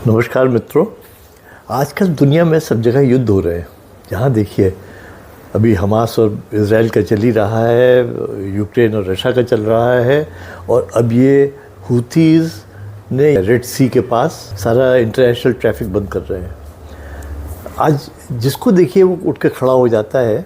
नमस्कार मित्रों। आजकल दुनिया में सब जगह युद्ध हो रहे हैं। जहाँ देखिए अभी हमास और इज़राइल का चल ही रहा है, यूक्रेन और रशिया का चल रहा है, और अब ये हुथीज़ ने रेड सी के पास सारा इंटरनेशनल ट्रैफिक बंद कर रहे हैं। आज जिसको देखिए वो उठ के खड़ा हो जाता है,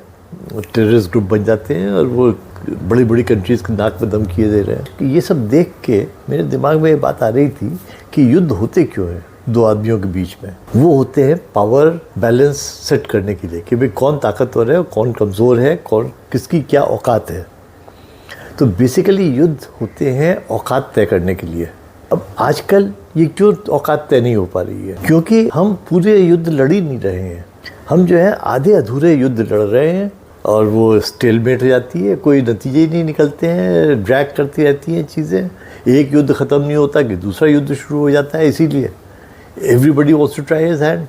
टेररिस्ट ग्रुप बन जाते हैं और वो बड़ी बड़ी कंट्रीज़ के नाक में दम किए दे रहे हैं। कि ये सब देख के मेरे दिमाग में ये बात आ रही थी कि युद्ध होते क्यों हैं दो आदमियों के बीच में। वो होते हैं पावर बैलेंस सेट करने के लिए कि भाई कौन ताकतवर है, कौन कमज़ोर है, कौन किसकी क्या औकात है। तो बेसिकली युद्ध होते हैं औकात तय करने के लिए। अब आजकल ये क्यों औकात तय नहीं हो पा रही है? क्योंकि हम पूरे युद्ध लड़ ही नहीं रहे हैं। हम जो है आधे अधूरे युद्ध लड़ रहे हैं और वो स्टेलमेट हो जाती है, कोई नतीजे ही नहीं निकलते हैं, ड्रैग करती रहती हैं चीज़ें। एक युद्ध ख़त्म नहीं होता कि दूसरा युद्ध शुरू हो जाता है। इसीलिए everybody wants to try his hand.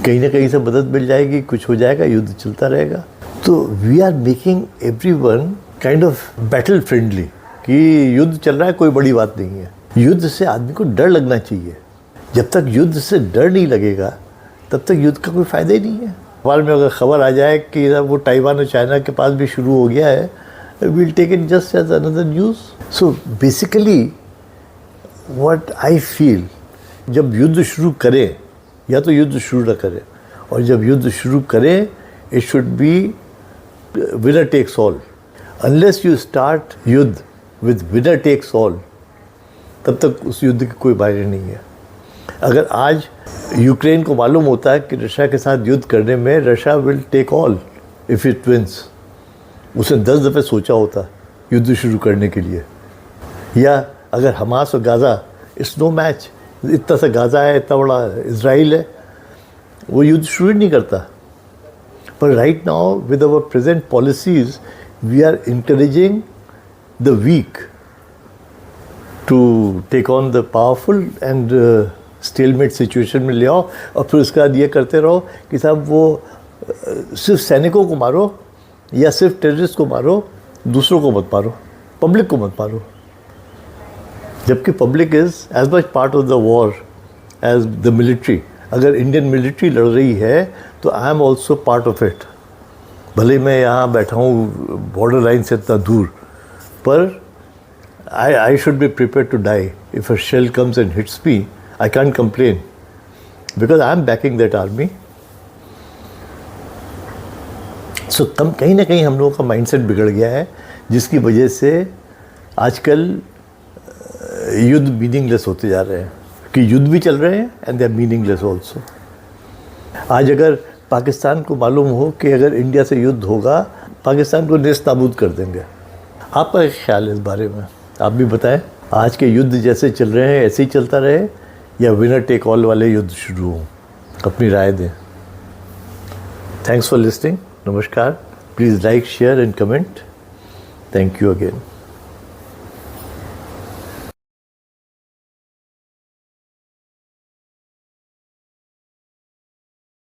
कहीं ना कहीं से मदद मिल जाएगी, कुछ हो जाएगा, युद्ध चलता रहेगा। तो we are making everyone kind of battle friendly कि युद्ध चल रहा है, कोई बड़ी बात नहीं है। युद्ध से आदमी को डर लगना चाहिए। जब तक युद्ध से डर नहीं लगेगा तब तक युद्ध का कोई फ़ायदा ही नहीं है। अखबार में अगर खबर आ जाए कि वो ताइवान और चाइना के पास भी शुरू हो गया है, we'll take it just as another news. So basically what I feel, जब युद्ध शुरू करें या तो युद्ध शुरू ना करें, और जब युद्ध शुरू करें it should be winner takes all. Unless you start युद्ध विद विनर टेक्स ऑल, तब तक उस युद्ध की कोई मायने नहीं है। अगर आज यूक्रेन को मालूम होता है कि रशिया के साथ युद्ध करने में Russia will take all if it wins, उसने 10 दफ़े सोचा होता युद्ध शुरू करने के लिए। या अगर हमास और गाज़ा, इट्स नो मैच, इतना सा गाज़ा है, इतना बड़ा इज़राइल है, वो युद्ध शुरू नहीं करता। पर right now with our present policies we are encouraging the weak to take on the powerful and stalemate situation में ले आओ, और फिर उसके बाद ये करते रहो कि साहब वो सिर्फ सैनिकों को मारो या सिर्फ टेररिस्ट को मारो, दूसरों को मत मारो, पब्लिक को मत मारो। जबकि public is as much part of the war as the military. अगर इंडियन मिलिट्री लड़ रही है तो I am also part of it. भले मैं यहाँ बैठा हूँ बॉर्डर लाइन से इतना दूर, पर I should be prepared to die. If a shell comes and hits me, I can't complain because I am backing that army. So कहीं ना कहीं हम लोगों का माइंडसेट बिगड़ गया है, जिसकी वजह से आजकल युद्ध मीनिंगलेस होते जा रहे हैं। कि युद्ध भी चल रहे हैं and they are meaningless also. आज अगर पाकिस्तान को मालूम हो कि अगर इंडिया से युद्ध होगा, पाकिस्तान को नेस्त नाबूद कर देंगे। आपका क्या ख्याल है इस बारे में? आप भी बताएं। आज के युद्ध जैसे चल रहे हैं ऐसे ही चलता रहे या विनर टेक ऑल वाले युद्ध शुरू हों? अपनी राय दें। Thanks for listening. नमस्कार। Please like, share and comment. Thank you again.